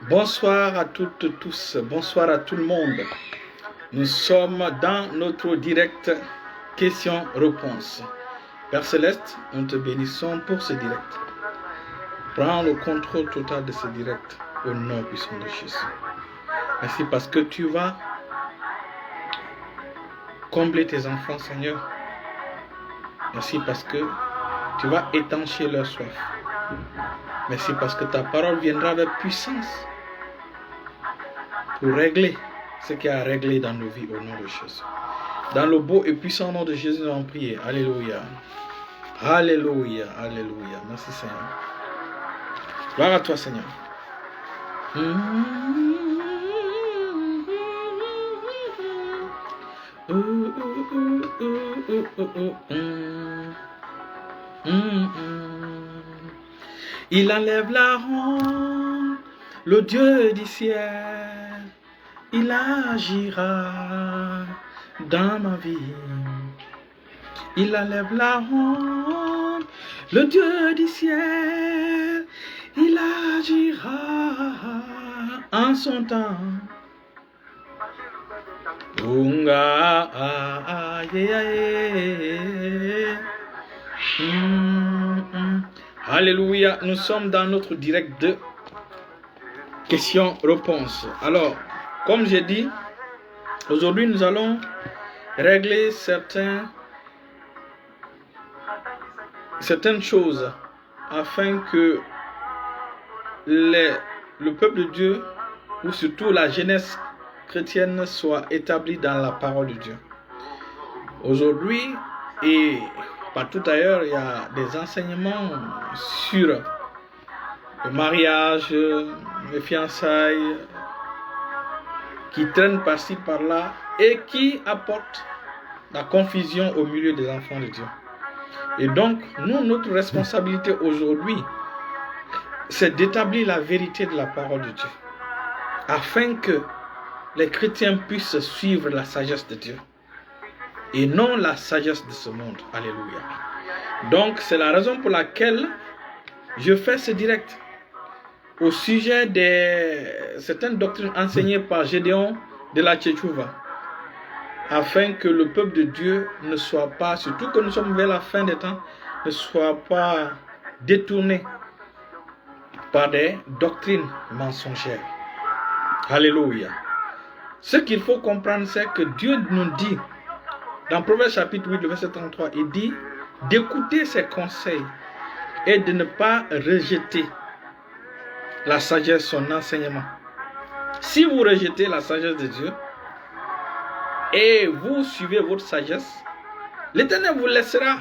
Bonsoir à toutes et tous, bonsoir à tout le monde. Nous sommes dans notre direct questions-réponses. Père Céleste, nous te bénissons pour ce direct. Prends le contrôle total de ce direct au nom puissant de Jésus. Merci parce que tu vas combler tes enfants, Seigneur. Merci parce que tu vas étancher leur soif. Merci parce que ta parole viendra avec puissance pour régler ce qu'il y a à régler dans nos vies au nom de Jésus. Dans le beau et puissant nom de Jésus, nous allons prier. Alléluia. Alléluia. Alléluia. Merci Seigneur. Gloire à toi Seigneur. Il enlève la honte, le Dieu du ciel, il agira dans ma vie. Il enlève la honte, le Dieu du ciel, il agira en son temps. Alléluia, nous sommes dans notre direct de questions-réponses. Alors, comme j'ai dit, aujourd'hui nous allons régler certaines choses afin que le peuple de Dieu, ou surtout la jeunesse chrétienne, soit établie dans la parole de Dieu. Aujourd'hui et partout ailleurs, il y a des enseignements sur le mariage, les fiançailles, qui traînent par-ci par-là et qui apportent la confusion au milieu des enfants de Dieu. Et donc, nous, notre responsabilité aujourd'hui, c'est d'établir la vérité de la parole de Dieu, afin que les chrétiens puissent suivre la sagesse de Dieu et non la sagesse de ce monde. Alléluia. Donc, c'est la raison pour laquelle je fais ce direct au sujet de certaines doctrines enseignées par Gédéon de la Tchétchouva, afin que le peuple de Dieu ne soit pas, surtout que nous sommes vers la fin des temps, ne soit pas détourné par des doctrines mensongères. Alléluia. Ce qu'il faut comprendre, c'est que Dieu nous dit, dans Proverbe chapitre 8, le verset 33, il dit d'écouter ses conseils et de ne pas rejeter la sagesse, son enseignement. Si vous rejetez la sagesse de Dieu et vous suivez votre sagesse, l'Éternel vous laissera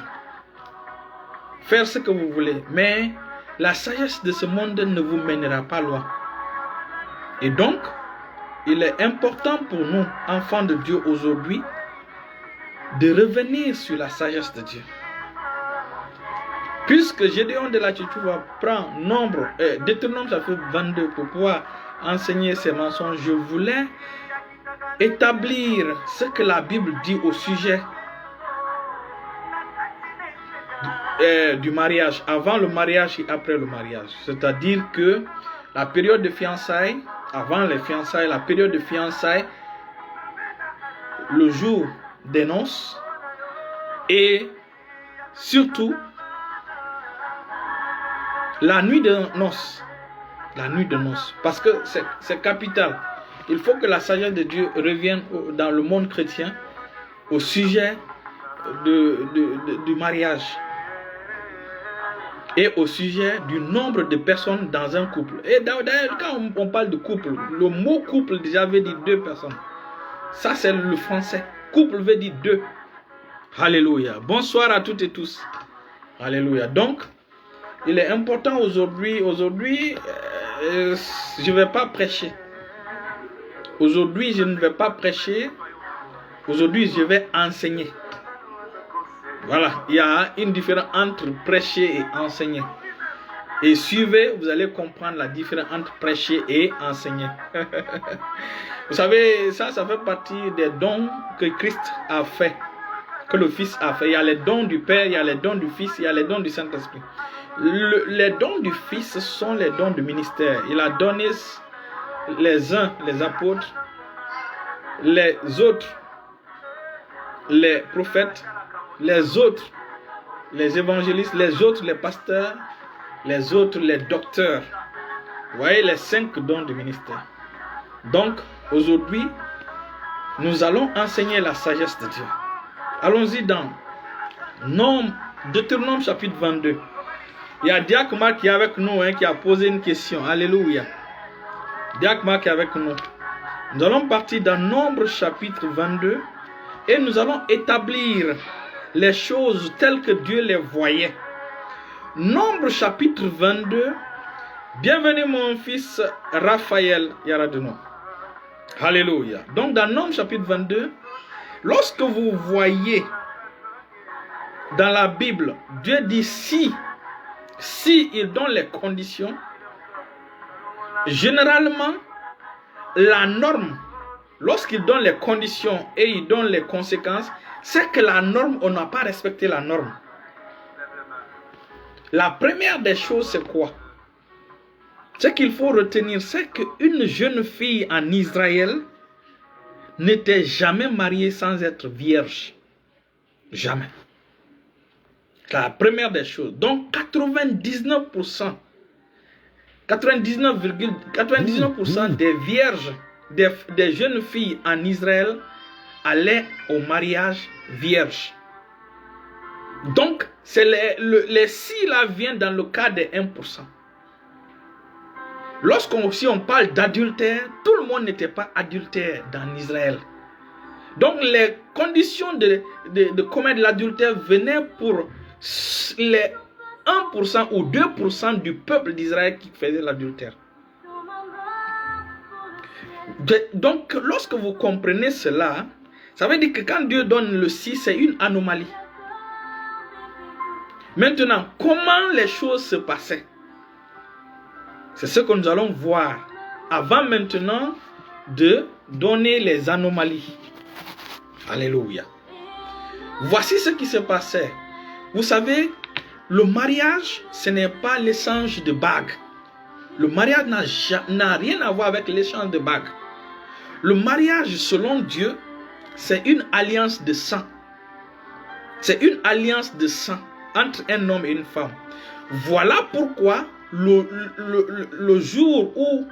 faire ce que vous voulez. Mais la sagesse de ce monde ne vous mènera pas loin. Et donc, il est important pour nous, enfants de Dieu aujourd'hui, de revenir sur la sagesse de Dieu. Puisque Gédéon de la Tchétchouva prend nombre, Deutéronome chapitre 22 pour pouvoir enseigner ces mensonges, je voulais établir ce que la Bible dit au sujet du mariage, avant le mariage et après le mariage. C'est-à-dire que la période de fiançailles, avant les fiançailles, la période de fiançailles, le jour des noces et surtout la nuit de noces. La nuit de noces. Parce que c'est capital. Il faut que la sagesse de Dieu revienne dans le monde chrétien au sujet du mariage et au sujet du nombre de personnes dans un couple. Et d'ailleurs, quand on parle de couple, le mot couple déjà veut dire deux personnes. Ça, c'est le français. Couple veut dire deux. Alléluia. Bonsoir à toutes et tous. Alléluia. Donc, il est important aujourd'hui, je ne vais pas prêcher. Aujourd'hui, je ne vais pas prêcher. Aujourd'hui, je vais enseigner. Voilà, il y a une différence entre prêcher et enseigner. Et suivez, vous allez comprendre la différence entre prêcher et enseigner. Vous savez, ça fait partie des dons que Christ a fait, que le Fils a fait. Il y a les dons du Père, il y a les dons du Fils, il y a les dons du Saint-Esprit. Les dons du Fils sont les dons du ministère. Il a donné les uns les apôtres, les autres les prophètes, les autres les évangélistes, les autres les pasteurs, les autres les docteurs. Vous voyez les 5 dons du ministère. Donc aujourd'hui, nous allons enseigner la sagesse de Dieu. Allons-y dans Deutéronome chapitre 22. Il y a Diak Mark qui est avec nous, qui a posé une question. Alléluia. Diak Mark est avec nous. Nous allons partir dans Nombre chapitre 22 et nous allons établir les choses telles que Dieu les voyait. Nombre chapitre 22. Bienvenue mon fils Raphaël Yaradeno. Alléluia. Donc dans Nombre chapitre 22, lorsque vous voyez dans la Bible, Dieu dit si il donne les conditions, généralement, la norme, lorsqu'il donne les conditions et il donne les conséquences, c'est que la norme, on n'a pas respecté la norme. La première des choses, c'est quoi? Ce qu'il faut retenir, c'est qu'une jeune fille en Israël n'était jamais mariée sans être vierge. Jamais. C'est la première des choses. Donc 99% des vierges, des jeunes filles en Israël allaient au mariage vierge. Donc, c'est les si là viennent dans le cas des 1%. Si on parle d'adultère, tout le monde n'était pas adultère dans Israël. Donc, les conditions de commettre l'adultère venaient pour les 1% ou 2% du peuple d'Israël qui faisait l'adultère. Donc, lorsque vous comprenez cela, ça veut dire que quand Dieu donne le si, c'est une anomalie. Maintenant, comment les choses se passaient? C'est ce que nous allons voir avant maintenant de donner les anomalies. Alléluia. Voici ce qui se passait. Vous savez, le mariage, ce n'est pas l'échange de bagues. Le mariage n'a rien à voir avec l'échange de bagues. Le mariage, selon Dieu, c'est une alliance de sang. C'est une alliance de sang entre un homme et une femme. Voilà pourquoi le jour où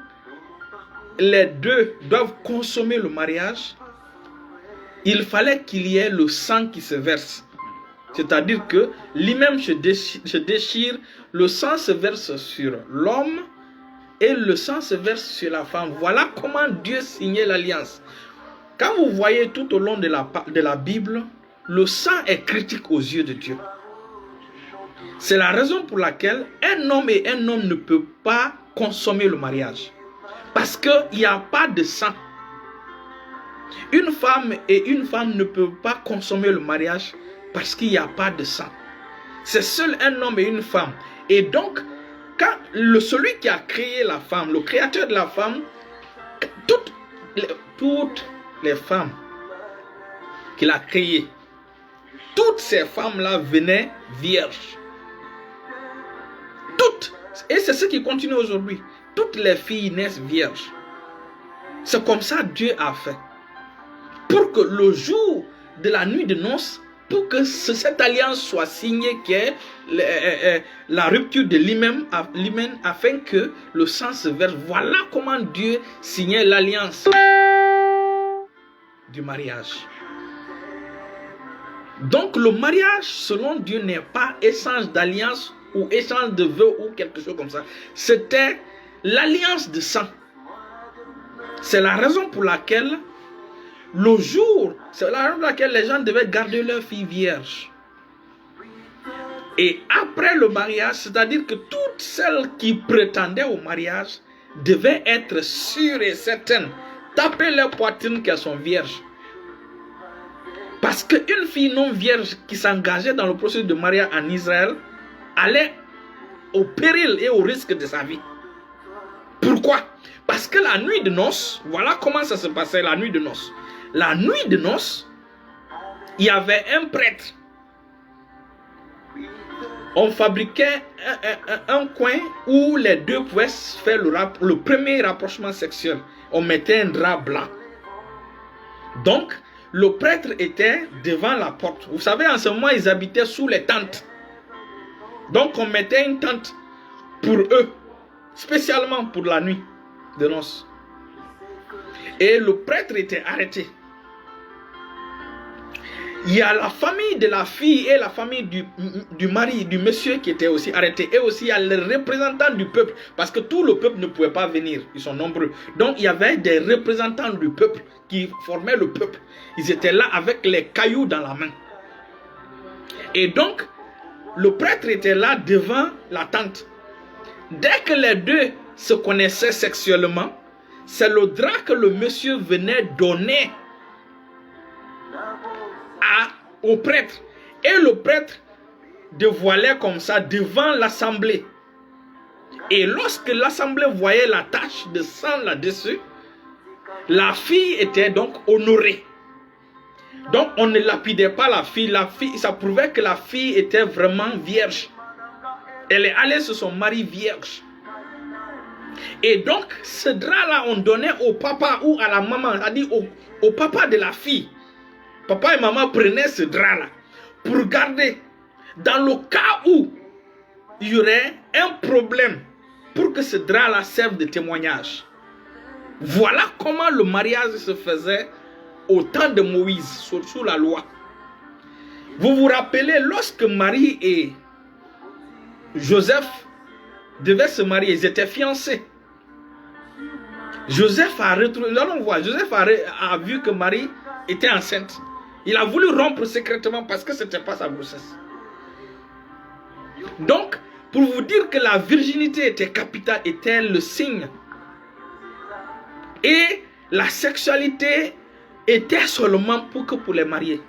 les deux doivent consommer le mariage, il fallait qu'il y ait le sang qui se verse. C'est-à-dire que l'hymen se déchire, le sang se verse sur l'homme et le sang se verse sur la femme. Voilà comment Dieu signait l'alliance. Quand vous voyez tout au long de la Bible, le sang est critique aux yeux de Dieu. C'est la raison pour laquelle un homme et un homme ne peuvent pas consommer le mariage. Parce qu'il n'y a pas de sang. Une femme et une femme ne peuvent pas consommer le mariage parce qu'il n'y a pas de sang. C'est seul un homme et une femme. Et donc, quand celui qui a créé la femme, le créateur de la femme, toutes les femmes qu'il a créées, toutes ces femmes-là venaient vierges. Toutes. Et c'est ce qui continue aujourd'hui. Toutes les filles naissent vierges. C'est comme ça Dieu a fait. Pour que le jour de la nuit de noces, pour que cette alliance soit signée, qui est la rupture de l'hymen, afin que le sang se verse. Voilà comment Dieu signait l'alliance du mariage. Donc le mariage, selon Dieu, n'est pas échange d'alliance ou échange de vœux ou quelque chose comme ça. C'était l'alliance de sang. C'est la raison pour laquelle c'est la raison pour laquelle les gens devaient garder leur fille vierge. Et après le mariage, c'est-à-dire que toutes celles qui prétendaient au mariage devaient être sûres et certaines, taper leur poitrine qu'elles sont vierges. Parce qu'une fille non vierge qui s'engageait dans le processus de mariage en Israël allait au péril et au risque de sa vie. Pourquoi? Parce que la nuit de noces, voilà comment ça se passait la nuit de noces. La nuit de noces, il y avait un prêtre on fabriquait un coin où les deux pouvaient faire le premier rapprochement sexuel. On mettait un drap blanc. Donc, le prêtre était devant la porte. Vous savez, en ce moment, ils habitaient sous les tentes. Donc, on mettait une tente pour eux, spécialement pour la nuit de noces. Et le prêtre était arrêté. Il y a la famille de la fille et la famille du mari, du monsieur qui étaient aussi arrêtés. Et aussi il y a les représentants du peuple. Parce que tout le peuple ne pouvait pas venir. Ils sont nombreux. Donc il y avait des représentants du peuple qui formaient le peuple. Ils étaient là avec les cailloux dans la main. Et donc, le prêtre était là devant la tente. Dès que les deux se connaissaient sexuellement, c'est le drap que le monsieur venait donner au prêtre. Et le prêtre dévoilait comme ça devant l'assemblée. Et lorsque l'assemblée voyait la tache de sang là-dessus, la fille était donc honorée. Donc on ne lapidait pas la fille. La fille, ça prouvait que la fille était vraiment vierge. Elle est allée sur son mari vierge. Et donc ce drap-là, on donnait au papa ou à la maman, c'est-à-dire au papa de la fille. Papa et maman prenaient ce drap-là pour garder dans le cas où il y aurait un problème, pour que ce drap-là serve de témoignage. Voilà comment le mariage se faisait au temps de Moïse, sous la loi. Vous vous rappelez, lorsque Marie et Joseph devaient se marier, ils étaient fiancés. Joseph a retrouvé, allons voir, Joseph a vu que Marie était enceinte. Il a voulu rompre secrètement parce que ce n'était pas sa grossesse. Donc, pour vous dire que la virginité était capitale, était le signe. Et la sexualité était seulement pour les mariés.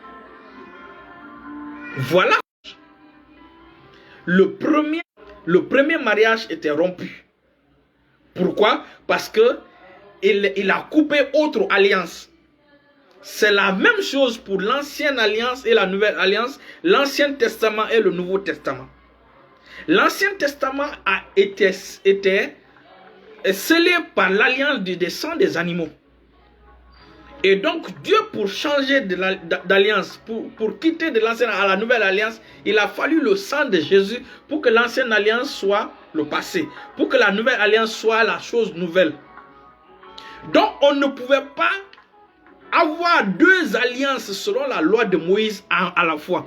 Voilà. Le premier mariage était rompu. Pourquoi? Parce que il a coupé autre alliance. C'est la même chose pour l'ancienne alliance et la nouvelle alliance, l'Ancien Testament et le Nouveau Testament. L'Ancien Testament a été scellé par l'alliance du sang des animaux. Et donc Dieu, pour changer d'alliance, pour quitter de l'ancienne à la nouvelle alliance, il a fallu le sang de Jésus pour que l'ancienne alliance soit le passé, pour que la nouvelle alliance soit la chose nouvelle. Donc on ne pouvait pas avoir deux alliances selon la loi de Moïse à la fois.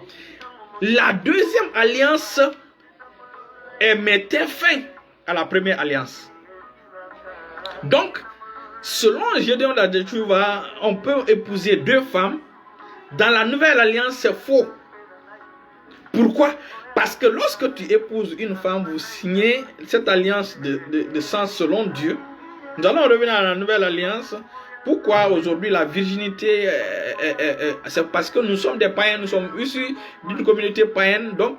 La deuxième alliance mettait fin à la première alliance. Donc, selon Gédéon d'Adéchouva, on peut épouser deux femmes. Dans la nouvelle alliance, c'est faux. Pourquoi? Parce que lorsque tu épouses une femme, vous signez cette alliance de sang selon Dieu. Nous allons revenir à la nouvelle alliance. Pourquoi aujourd'hui la virginité, c'est parce que nous sommes des païens, nous sommes issus d'une communauté païenne. Donc,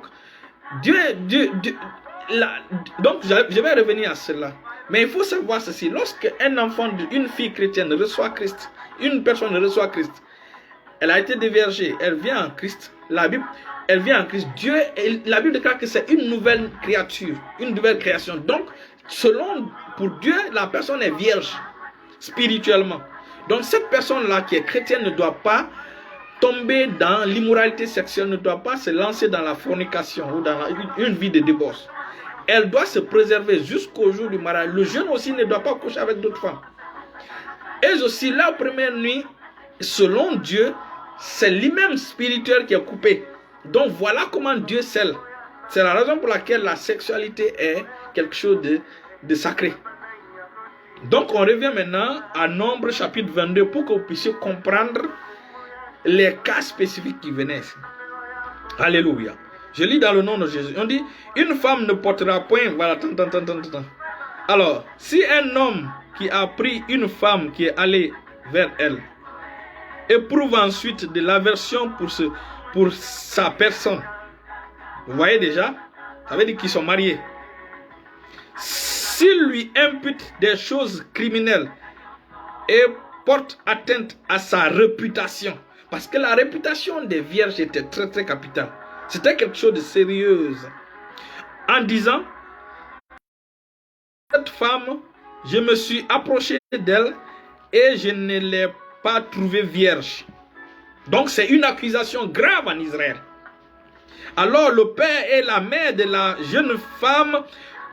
donc je vais revenir à cela. Mais il faut savoir ceci, lorsque un enfant, une fille chrétienne reçoit Christ, une personne reçoit Christ, elle a été déviergée, elle vient en Christ, elle vient en Christ, la Bible déclare que c'est une nouvelle créature, une nouvelle création. Donc, pour Dieu, la personne est vierge, spirituellement. Donc, cette personne-là qui est chrétienne ne doit pas tomber dans l'immoralité sexuelle, ne doit pas se lancer dans la fornication ou dans une vie de divorce. Elle doit se préserver jusqu'au jour du mariage. Le jeune aussi ne doit pas coucher avec d'autres femmes. Et aussi, la première nuit, selon Dieu, c'est lui-même spirituel qui est coupé. Donc voilà comment Dieu scelle. C'est la raison pour laquelle la sexualité est quelque chose de sacré. Donc on revient maintenant à Nombre chapitre 22 pour que vous puissiez comprendre les cas spécifiques qui venaient ici. Alléluia. Je lis dans le nom de Jésus. On dit, une femme ne portera point. Voilà, Alors, si un homme qui a pris une femme qui est allée vers elle éprouve ensuite de l'aversion pour sa personne, vous voyez déjà, ça veut dire qu'ils sont mariés. S'il lui impute des choses criminelles et porte atteinte à sa réputation, parce que la réputation des vierges était très très capitale. C'était quelque chose de sérieux. en disant, cette femme, je me suis approché d'elle et je ne l'ai pas trouvée vierge. Donc c'est une accusation grave en Israël. Alors le père et la mère de la jeune femme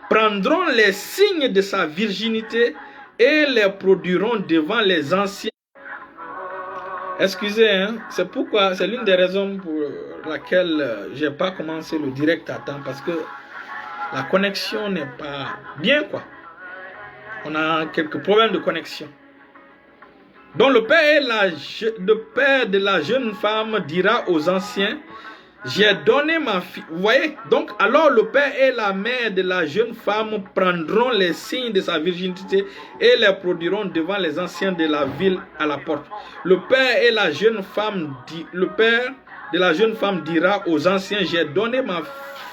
prendront les signes de sa virginité et les produiront devant les anciens. Excusez, hein, c'est pourquoi, c'est l'une des raisons pour laquelle je n'ai pas commencé le direct à temps, parce que la connexion n'est pas bien, quoi. On a quelques problèmes de connexion. Donc le père de la jeune femme dira aux anciens, j'ai donné ma fille. Vous voyez? Donc, alors le père et la mère de la jeune femme prendront les signes de sa virginité et les produiront devant les anciens de la ville à la porte. Le père de la jeune femme dira aux anciens, j'ai donné ma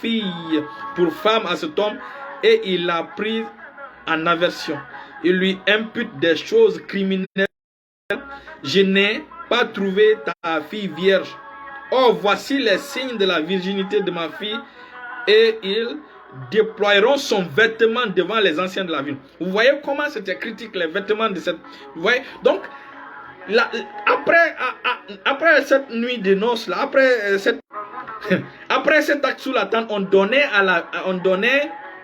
fille pour femme à cet homme et il l'a prise en aversion. Il lui impute des choses criminelles. Je n'ai pas trouvé ta fille vierge. Or, voici les signes de la virginité de ma fille, et ils déploieront son vêtement devant les anciens de la ville. Vous voyez comment c'était critique, les vêtements de cette... Vous voyez? Donc, après cette nuit de noces, là, après cet acte sous la tente, on donnait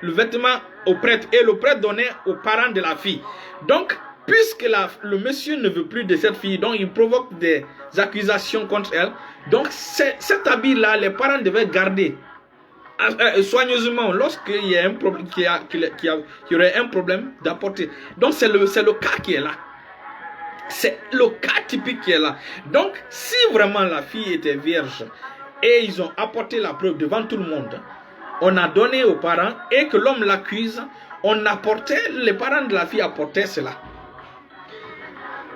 le vêtement au prêtre, et le prêtre donnait aux parents de la fille. Donc, puisque le monsieur ne veut plus de cette fille, donc il provoque des accusations contre elle. Donc cet habit-là, les parents devaient garder soigneusement lorsqu'il y a un problème, qu'il y aurait un problème d'apporter. Donc c'est le cas qui est là. C'est le cas typique qui est là. Donc si vraiment la fille était vierge et ils ont apporté la preuve devant tout le monde, on a donné aux parents et que l'homme l'accuse, les parents de la fille apportaient cela.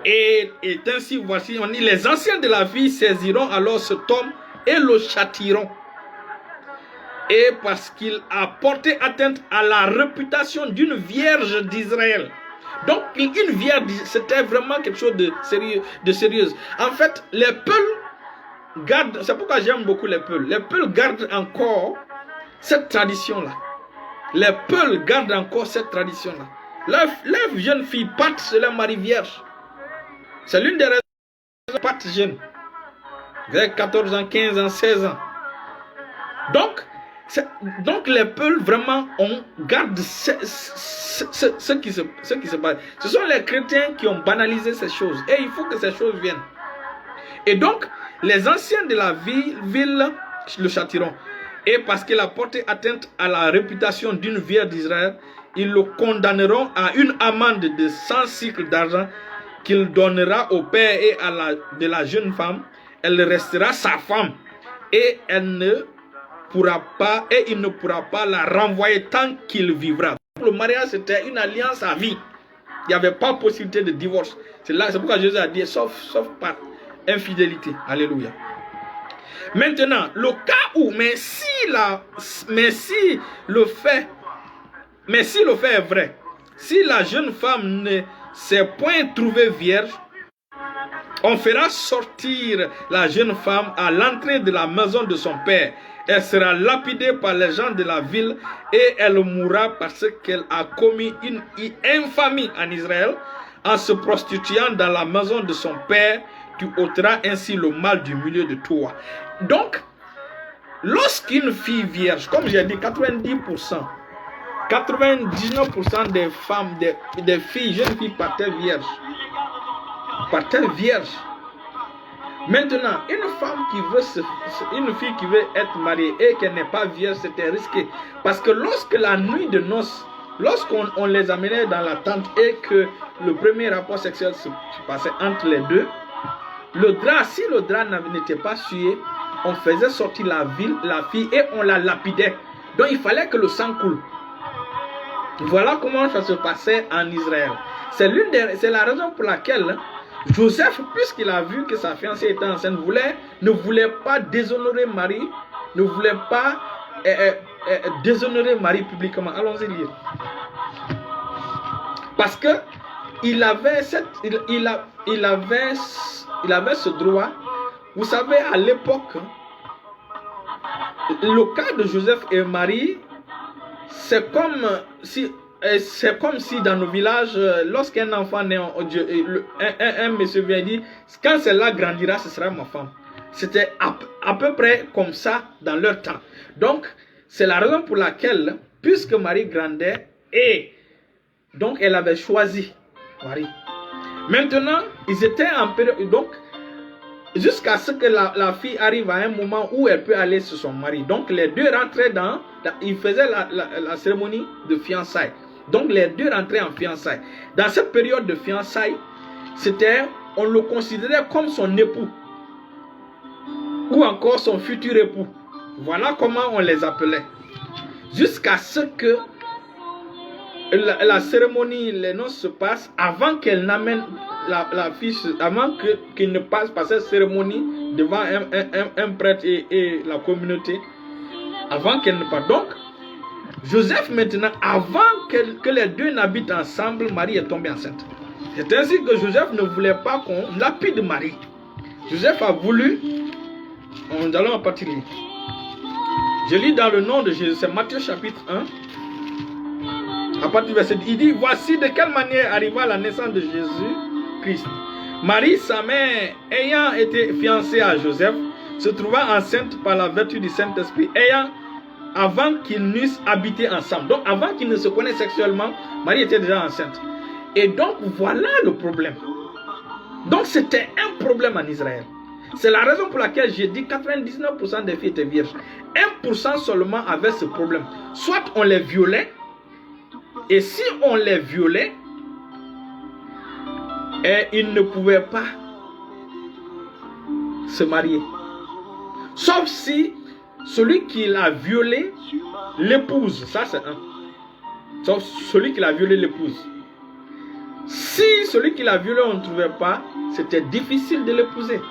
Et ainsi, voici, on dit, les anciens de la vie saisiront alors cet homme et le châtiront. Et parce qu'il a porté atteinte à la réputation d'une vierge d'Israël. Donc, une vierge, c'était vraiment quelque chose de sérieux. En fait, les Peuls gardent, c'est pourquoi j'aime beaucoup les Peuls. Les Peuls gardent encore cette tradition-là. Les Peuls gardent encore cette tradition-là. Les jeunes filles partent sur leur mari vierge. C'est l'une des raisons qu'ils partent jeunes. Vers 14 ans, 15 ans, 16 ans. Donc les Peuls vraiment gardent ce qui se passe. Ce sont les chrétiens qui ont banalisé ces choses. Et il faut que ces choses viennent. Et donc, les anciens de la ville le châtiront. Et parce qu'il a porté atteinte à la réputation d'une vierge d'Israël, ils le condamneront à une amende de 100 cycles d'argent qu'il donnera au père et de la jeune femme. Elle restera sa femme et il ne pourra pas la renvoyer tant qu'il vivra. Le mariage, c'était une alliance à vie. Il n'y avait pas possibilité de divorce. C'est pourquoi Jésus a dit sauf par infidélité. Alléluia. Maintenant, le cas où, mais si le fait est vrai, si la jeune femme ne s'est point trouvée vierge, on fera sortir la jeune femme à l'entrée de la maison de son père. Elle sera lapidée par les gens de la ville et elle mourra parce qu'elle a commis une infamie en Israël en se prostituant dans la maison de son père. Tu ôteras ainsi le mal du milieu de toi. Donc, lorsqu'une fille vierge, comme j'ai dit, 90%, 99% des femmes, des filles, jeunes filles partaient vierges. Maintenant, une fille qui veut être mariée et qu'elle n'est pas vierge, c'était risqué. Parce que lorsque la nuit de noces, lorsqu'on les amenait dans la tente et que le premier rapport sexuel se passait entre les deux, si le drap n'était pas souillé, on faisait sortir la fille et on la lapidait. Donc il fallait que le sang coule. Voilà comment ça se passait en Israël. C'est la raison pour laquelle Joseph, puisqu'il a vu que sa fiancée était enceinte, ne voulait pas déshonorer Marie, ne voulait pas déshonorer Marie publiquement. Allons-y lire. Parce que il avait ce droit. Vous savez, à l'époque, le cas de Joseph et Marie c'est comme si dans nos villages, lorsqu'un enfant naît, un monsieur vient dire, quand celle-là grandira, ce sera ma femme. C'était à peu près comme ça dans leur temps. Donc, c'est la raison pour laquelle, puisque Marie grandait, et donc elle avait choisi Marie. Maintenant, ils étaient en période, donc, jusqu'à ce que la fille arrive à un moment où elle peut aller sur son mari. Donc, les deux rentraient ils faisaient la cérémonie de fiançailles. Donc, les deux rentraient en fiançailles. Dans cette période de fiançailles, on le considérait comme son époux. Ou encore son futur époux. Voilà comment on les appelait. Jusqu'à ce que la cérémonie, les noces se passent avant qu'elle n'amène la fille, avant qu'il ne passe par cette cérémonie devant un prêtre et la communauté, avant qu'elle ne parte. Donc, Joseph maintenant, avant que les deux n'habitent ensemble, Marie est tombée enceinte. C'est ainsi que Joseph ne voulait pas qu'on lapide Marie. Joseph a voulu, nous allons en partie lire. Je lis dans le nom de Jésus, c'est Matthieu chapitre 1. À partir du verset 10, il dit, voici de quelle manière arriva la naissance de Jésus-Christ. Marie, sa mère, ayant été fiancée à Joseph, se trouva enceinte par la vertu du Saint-Esprit, avant qu'ils n'eussent habité ensemble. Donc, avant qu'ils ne se connaissent sexuellement, Marie était déjà enceinte. Et donc, voilà le problème. Donc, c'était un problème en Israël. C'est la raison pour laquelle j'ai dit 99% des filles étaient vierges. 1% seulement avaient ce problème. Soit on les violait, et si on les violait, ils ne pouvaient pas se marier. Sauf si celui qui l'a violé l'épouse. Ça, c'est un. Sauf celui qui l'a violé l'épouse. Si celui qui l'a violé, on ne trouvait pas, c'était difficile de l'épouser.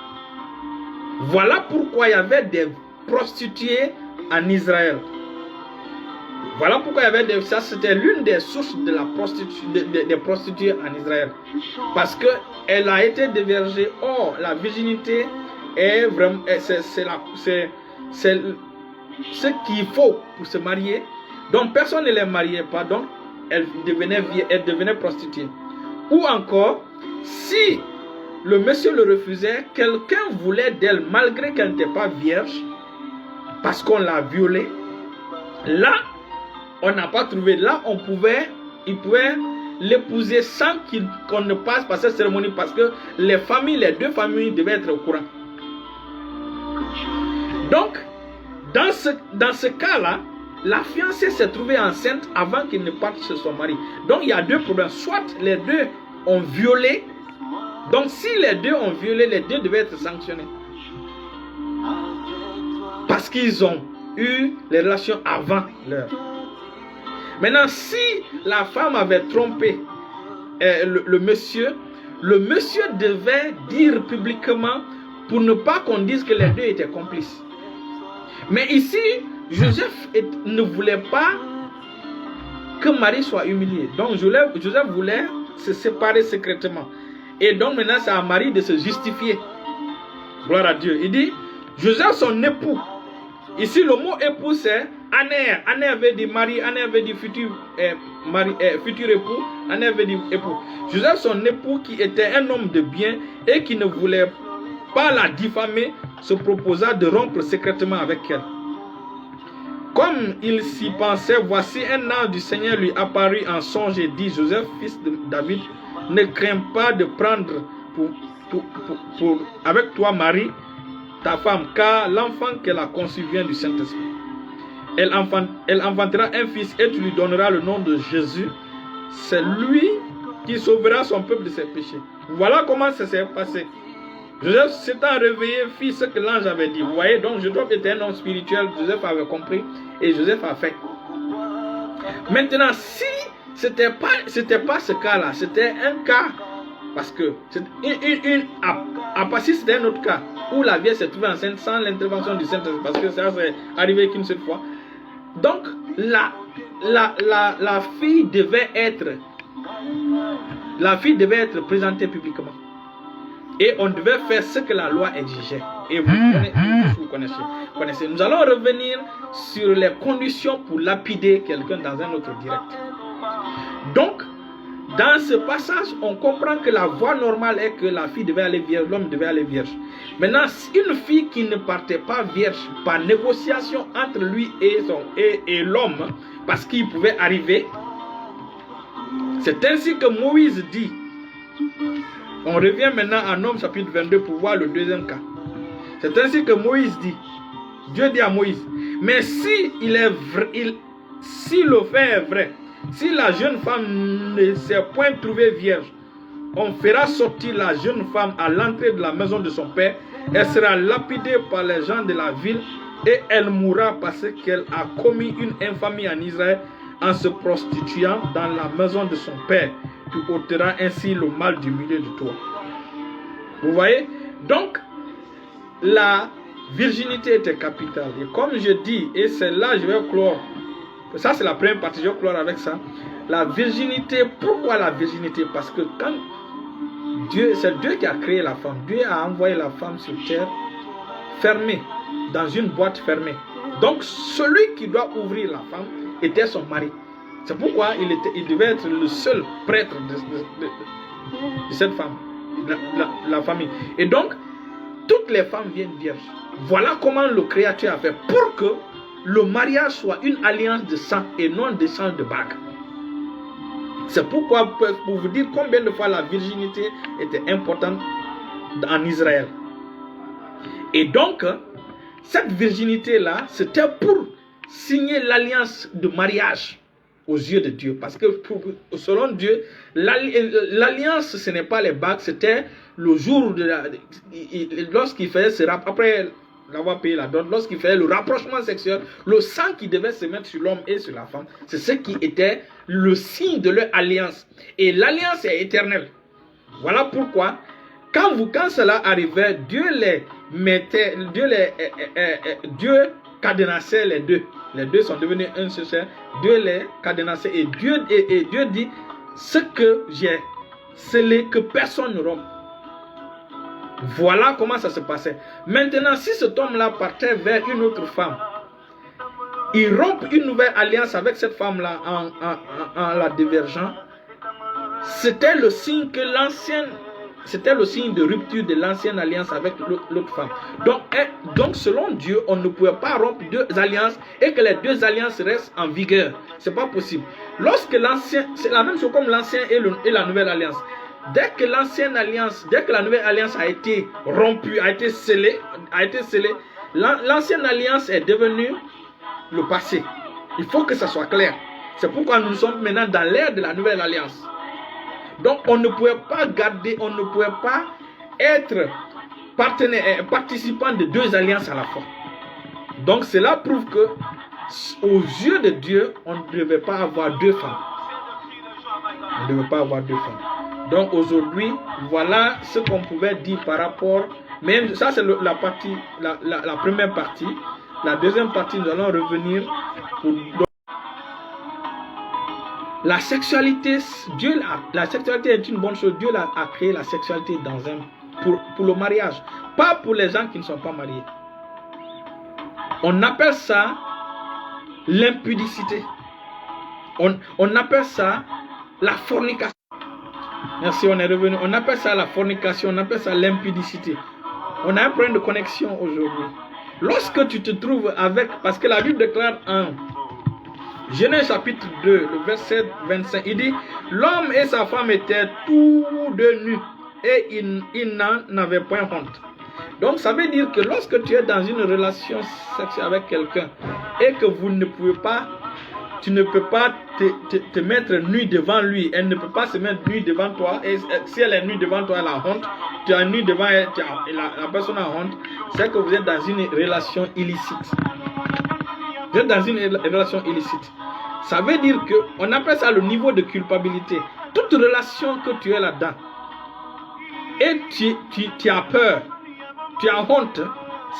Voilà pourquoi il y avait des prostituées en Israël. Voilà pourquoi il y avait ça, c'était l'une des sources de la des prostituées en Israël. Parce qu'elle a été dévergée. Or, la virginité est vraiment, c'est ce qu'il faut pour se marier. Donc, personne ne les mariait pas. Donc, elle devenait prostituée. Ou encore, si le monsieur le refusait, quelqu'un voulait d'elle malgré qu'elle n'était pas vierge, parce qu'on l'a violée. Là, on n'a pas trouvé. Là, il pouvait l'épouser sans qu'on ne passe par cette cérémonie, parce que les deux familles devaient être au courant. Donc, dans ce cas-là, la fiancée s'est trouvée enceinte avant qu'il ne parte chez son mari. Donc, il y a deux problèmes. Soit les deux ont violé. Donc, si les deux ont violé, les deux devaient être sanctionnés. Parce qu'ils ont eu les relations avant l'heure. Maintenant, si la femme avait trompé le monsieur devait dire publiquement pour ne pas qu'on dise que les deux étaient complices. Mais ici, Joseph ne voulait pas que Marie soit humiliée. Donc, Joseph voulait se séparer secrètement. Et donc, maintenant, c'est à Marie de se justifier. Gloire à Dieu. Il dit, Joseph, son époux. Ici, le mot époux, c'est Aner. Aner veut dire mari, Aner veut dire futur époux, Aner veut dire époux. Joseph, son époux, qui était un homme de bien et qui ne voulait pas la diffamer, se proposa de rompre secrètement avec elle. Comme il s'y pensait, voici un ange du Seigneur lui apparut en songe et dit, Joseph, fils de David, ne crains pas de prendre avec toi Marie, ta femme, car l'enfant qu'elle a conçu vient du Saint-Esprit. Elle enfantera un fils et tu lui donneras le nom de Jésus. C'est lui qui sauvera son peuple de ses péchés. Voilà comment ça s'est passé. Joseph s'étant réveillé, fit ce que l'ange avait dit. Vous voyez, donc Joseph était un homme spirituel. Joseph avait compris et Joseph a fait. Maintenant, si c'était pas ce cas-là, c'était un cas, parce que si c'était un autre cas où la vierge s'est trouvée enceinte sans l'intervention du Saint-Esprit, parce que ça s'est arrivé qu'une seule fois. Donc la fille devait être présentée publiquement et on devait faire ce que la loi exigeait. Et vous connaissez. Nous allons revenir sur les conditions pour lapider quelqu'un dans un autre direct. Donc, dans ce passage, on comprend que la voie normale est que la fille devait aller vierge, l'homme devait aller vierge. Maintenant, une fille qui ne partait pas vierge par négociation entre lui et l'homme, parce qu'il pouvait arriver, c'est ainsi que Moïse dit. On revient maintenant à Nom chapitre 22 pour voir le deuxième cas. C'est ainsi que Moïse dit. Dieu dit à Moïse, mais si le fait est vrai, si la jeune femme ne s'est point trouvée vierge, on fera sortir la jeune femme à l'entrée de la maison de son père. Elle sera lapidée par les gens de la ville et elle mourra parce qu'elle a commis une infamie en Israël en se prostituant dans la maison de son père. Tu ôteras ainsi le mal du milieu de toi. Vous voyez? Donc, la virginité était capitale. Et comme je dis, et c'est là que je vais clore. Ça, c'est la première partie, je vais clore avec ça. La virginité, pourquoi la virginité? Parce que quand c'est Dieu qui a créé la femme. Dieu a envoyé la femme sur terre fermée, dans une boîte fermée. Donc, celui qui doit ouvrir la femme était son mari. C'est pourquoi il devait être le seul prêtre de cette femme, la famille. Et donc, toutes les femmes viennent vierges. Voilà comment le Créateur a fait pour que le mariage soit une alliance de sang et non de sang de bague. C'est pourquoi, pour vous dire combien de fois la virginité était importante en Israël. Et donc, cette virginité-là, c'était pour signer l'alliance de mariage aux yeux de Dieu. Parce que selon Dieu, l'alliance, ce n'est pas les bagues, c'était le jour lorsqu'il faisait, après l'avoir payé la dot, lorsqu'il faisait le rapprochement sexuel, le sang qui devait se mettre sur l'homme et sur la femme, c'est ce qui était le signe de leur alliance. Et l'alliance est éternelle. Voilà pourquoi, quand cela arrivait, Dieu cadenassait les deux. Les deux sont devenus un seul. Dieu les cadenassait. Et Dieu dit, ce que j'ai scellé, que personne ne rompt. Voilà comment ça se passait. Maintenant, si cet homme-là partait vers une autre femme, il rompt une nouvelle alliance avec cette femme-là en la divergeant. C'était le signe que c'était le signe de rupture de l'ancienne alliance avec l'autre femme. Donc, selon Dieu, on ne pouvait pas rompre deux alliances et que les deux alliances restent en vigueur. C'est pas possible. C'est la même chose comme l'ancienne et la nouvelle alliance. Dès que la nouvelle alliance a été rompue, a été scellée, l'ancienne alliance est devenue le passé. Il faut que ça soit clair. C'est pourquoi nous sommes maintenant dans l'ère de la nouvelle alliance. Donc on ne pouvait pas être participant de deux alliances à la fois. Donc cela prouve que aux yeux de Dieu, on ne devait pas avoir deux femmes. On ne devait pas avoir deux femmes. Donc aujourd'hui, voilà ce qu'on pouvait dire par rapport. Même ça, c'est la première partie. La deuxième partie, nous allons revenir pour. La sexualité, la sexualité est une bonne chose. Dieu a créé la sexualité pour le mariage, pas pour les gens qui ne sont pas mariés. On appelle ça l'impudicité. On appelle ça la fornication. Merci, on est revenu. On appelle ça la fornication, on appelle ça l'impudicité. On a un problème de connexion aujourd'hui. Lorsque tu te trouves avec, parce que la Bible déclare en Genèse chapitre 2, le verset 25, il dit, l'homme et sa femme étaient tous deux nus et ils n'en avaient point honte. Donc ça veut dire que lorsque tu es dans une relation sexuelle avec quelqu'un et que tu ne peux pas te mettre nu devant lui, elle ne peut pas se mettre nue devant toi, et si elle est nue devant toi, elle a honte, tu es nu devant elle, la personne a honte, c'est que vous êtes dans une relation illicite. Vous êtes dans une relation illicite. Ça veut dire qu'on appelle ça le niveau de culpabilité. Toute relation que tu es là-dedans, et tu as peur, tu as honte,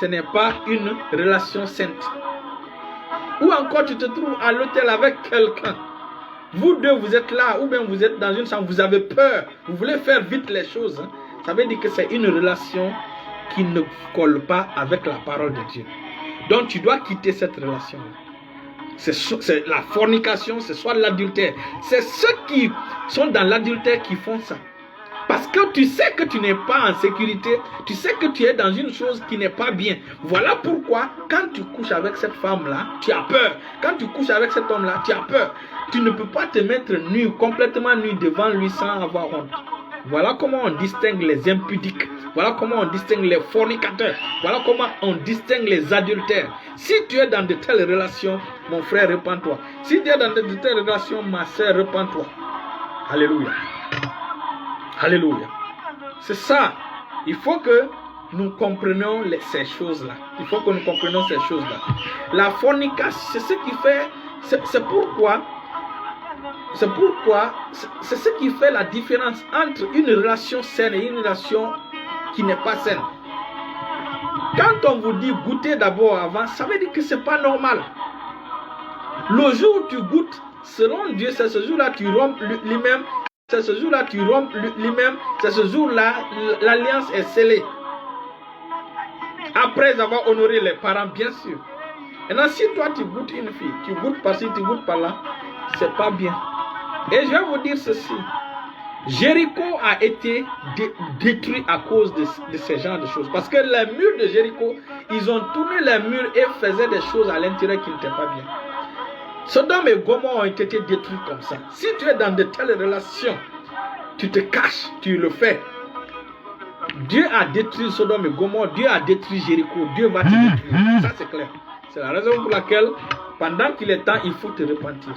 ce n'est pas une relation sainte. Ou encore tu te trouves à l'hôtel avec quelqu'un. Vous deux, vous êtes là, ou bien vous êtes dans une chambre, vous avez peur, vous voulez faire vite les choses. Ça veut dire que c'est une relation qui ne colle pas avec la parole de Dieu. Donc tu dois quitter cette relation. C'est la fornication, c'est soit l'adultère. C'est ceux qui sont dans l'adultère qui font ça. Parce que tu sais que tu n'es pas en sécurité, tu sais que tu es dans une chose qui n'est pas bien. Voilà pourquoi, quand tu couches avec cette femme-là, tu as peur. Quand tu couches avec cet homme-là, tu as peur. Tu ne peux pas te mettre nu, complètement nu devant lui sans avoir honte. Voilà comment on distingue les impudiques. Voilà comment on distingue les fornicateurs. Voilà comment on distingue les adultères. Si tu es dans de telles relations, mon frère, repens-toi. Si tu es dans de telles relations, ma soeur, repens-toi. Alléluia. Alléluia. C'est ça. Il faut que nous comprenions ces choses-là. Il faut que nous comprenions ces choses-là. La fornication, c'est ce qui fait... C'est pourquoi... C'est ce qui fait la différence entre une relation saine et une relation qui n'est pas saine. Quand on vous dit goûter d'abord avant, ça veut dire que ce n'est pas normal. Le jour où tu goûtes, selon Dieu, c'est ce jour-là tu rompes lui-même. C'est ce jour-là tu rompes lui-même. C'est ce jour-là l'alliance est scellée. Après avoir honoré les parents, bien sûr. Maintenant, si toi tu goûtes une fille, tu goûtes par-ci, tu goûtes par-là, c'est pas bien. Et je vais vous dire ceci. Jéricho a été détruit à cause de ce genre de choses. Parce que les murs de Jéricho, ils ont tourné les murs et faisaient des choses à l'intérieur qui n'étaient pas bien. Sodome et Gomorrhe ont été détruits comme ça. Si tu es dans de telles relations, tu te caches, tu le fais. Dieu a détruit Sodome et Gomorrhe, Dieu a détruit Jéricho, Dieu va te détruire. Ça c'est clair. C'est la raison pour laquelle, pendant qu'il est temps, il faut te repentir.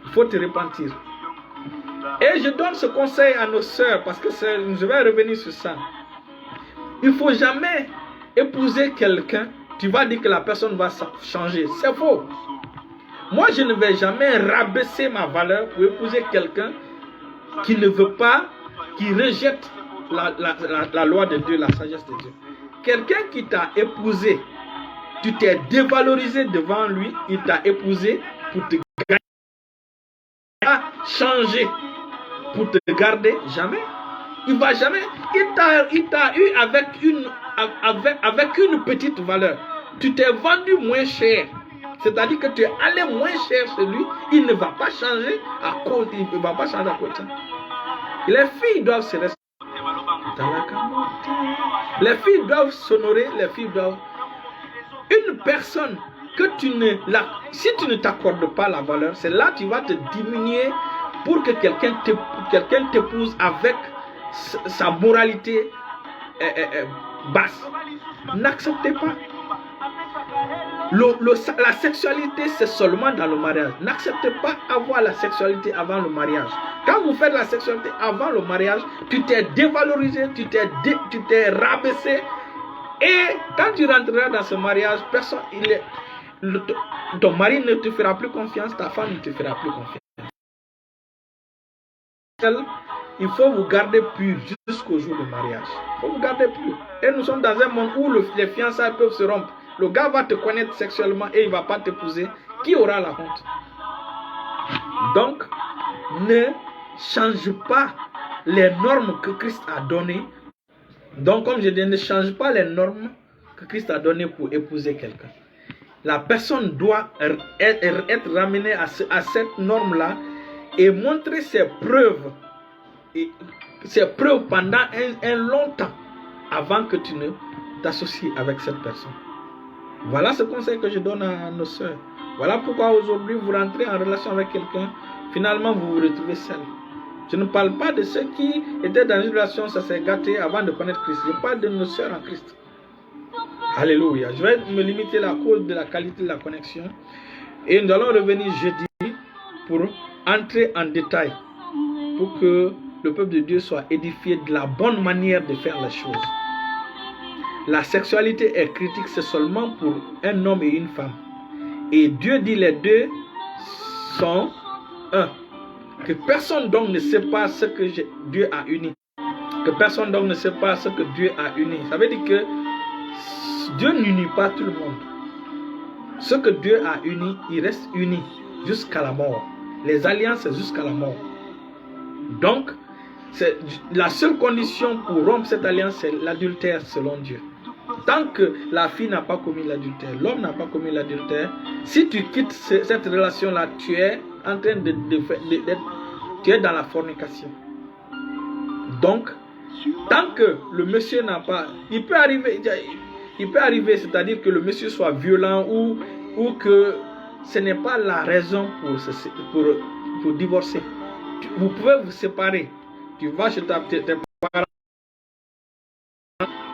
Il faut te repentir. Et je donne ce conseil à nos sœurs, parce que je vais revenir sur ça. Il ne faut jamais épouser quelqu'un, tu vas dire que la personne va changer. C'est faux. Moi, je ne vais jamais rabaisser ma valeur pour épouser quelqu'un qui ne veut pas, qui rejette la loi de Dieu, la sagesse de Dieu. Quelqu'un qui t'a épousé, tu t'es dévalorisé devant lui, il t'a épousé pour te gagner. Il va changer pour te garder, jamais. Il va jamais. Il t'a eu avec une petite valeur. Tu t'es vendu moins cher. C'est-à-dire que tu es allé moins cher chez lui. Il ne va pas changer à cause. Il ne va pas changer à cause de ça. Les filles doivent se respecter. Les filles doivent s'honorer. Les filles doivent. Une personne que si tu ne t'accordes pas la valeur, c'est là que tu vas te diminuer pour que quelqu'un t'épouse avec sa moralité basse. N'acceptez pas. La sexualité, c'est seulement dans le mariage. N'acceptez pas avoir la sexualité avant le mariage. Quand vous faites la sexualité avant le mariage, tu t'es dévalorisé, tu t'es rabaissé. Et quand tu rentreras dans ce mariage, ton mari ne te fera plus confiance, ta femme ne te fera plus confiance. Il faut vous garder pur jusqu'au jour du mariage. Il faut vous garder pur. Et nous sommes dans un monde où les fiançailles peuvent se rompre. Le gars va te connaître sexuellement et il ne va pas t'épouser. Qui aura la honte? Donc, ne change pas les normes que Christ a données. Donc, comme je dis, ne change pas les normes que Christ a données pour épouser quelqu'un. La personne doit être ramenée à cette norme-là et montrer ses preuves pendant un long temps avant que tu ne t'associes avec cette personne. Voilà ce conseil que je donne à nos soeurs. Voilà pourquoi aujourd'hui vous rentrez en relation avec quelqu'un, finalement vous vous retrouvez seul. Je ne parle pas de ceux qui étaient dans une relation, ça s'est gâté avant de connaître Christ. Je parle de nos soeurs en Christ. Alléluia. Je vais me limiter à cause de la qualité de la connexion. Et nous allons revenir jeudi pour entrer en détail, pour que le peuple de Dieu soit édifié de la bonne manière de faire les choses. La sexualité est critique, c'est seulement pour un homme et une femme. Et Dieu dit les deux sont un. Que personne donc ne sait pas ce que Dieu a uni. Que personne donc ne sait pas ce que Dieu a uni. Ça veut dire que Dieu n'unit pas tout le monde. Ce que Dieu a uni, il reste uni jusqu'à la mort. Les alliances, c'est jusqu'à la mort. Donc, La seule condition pour rompre cette alliance, c'est l'adultère selon Dieu. Tant que la fille n'a pas commis l'adultère, l'homme n'a pas commis l'adultère, si tu quittes cette relation-là, tu es en train tu es dans la fornication. Donc, tant que le monsieur n'a pas... Il peut arriver, c'est-à-dire que le monsieur soit violent ou que ce n'est pas la raison pour divorcer. Vous pouvez vous séparer. Tu vas chez tes parents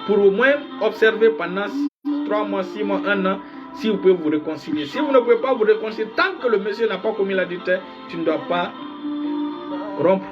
pour au moins observer pendant 3 mois, 6 mois, 1 an, si vous pouvez vous réconcilier. Si vous ne pouvez pas vous réconcilier, tant que le monsieur n'a pas commis l'adultère, tu ne dois pas rompre